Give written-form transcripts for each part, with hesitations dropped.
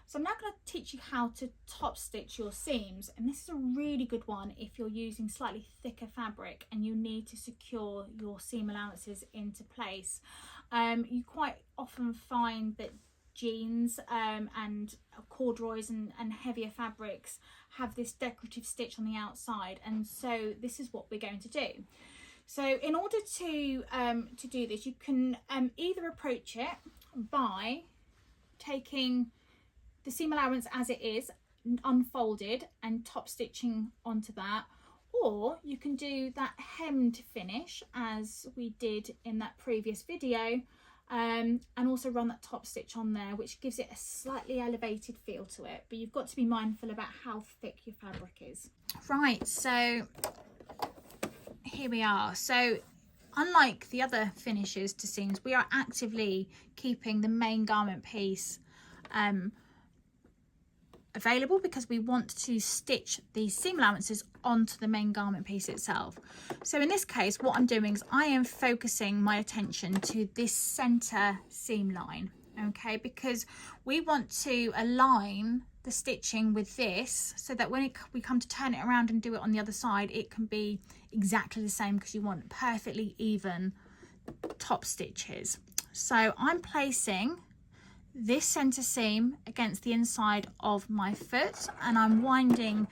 So I'm now going to teach you how to top stitch your seams, and this is a really good one if you're using slightly thicker fabric and you need to secure your seam allowances into place. You quite often find that jeans and corduroys and heavier fabrics have this decorative stitch on the outside, and so this is what we're going to do. So in order to do this, you can either approach it by taking the seam allowance as it is unfolded and top stitching onto that, or you can do that hemmed finish as we did in that previous video, and also run that top stitch on there, which gives it a slightly elevated feel to it, but you've got to be mindful about how thick your fabric is. Right, so here we are. So unlike the other finishes to seams, we are actively keeping the main garment piece available because we want to stitch these seam allowances onto the main garment piece itself. So in this case, what I'm doing is I am focusing my attention to this center seam line, okay, because we want to align the stitching with this so that when we come to turn it around and do it on the other side, it can be exactly the same, because you want perfectly even top stitches. So I'm placing this center seam against the inside of my foot, and I'm winding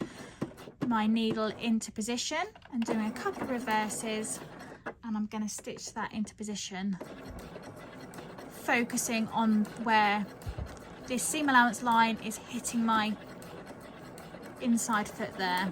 my needle into position and doing a couple of reverses, and I'm going to stitch that into position, focusing on where this seam allowance line is hitting my inside foot there.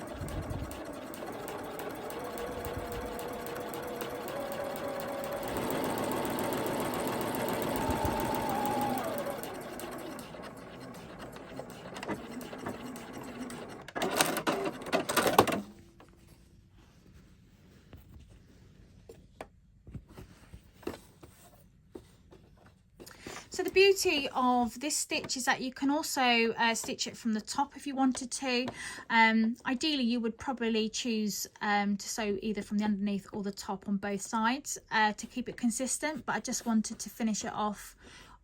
So the beauty of this stitch is that you can also stitch it from the top if you wanted to. Ideally, you would probably choose to sew either from the underneath or the top on both sides to keep it consistent, but I just wanted to finish it off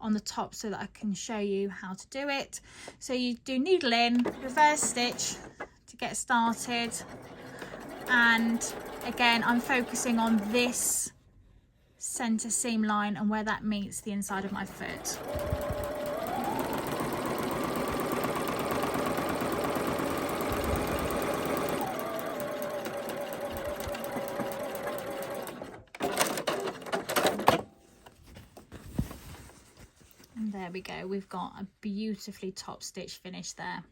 on the top so that I can show you how to do it. So you do needle in, reverse stitch to get started, and again I'm focusing on this center seam line and where that meets the inside of my foot. And there we go, we've got a beautifully top stitch finish there.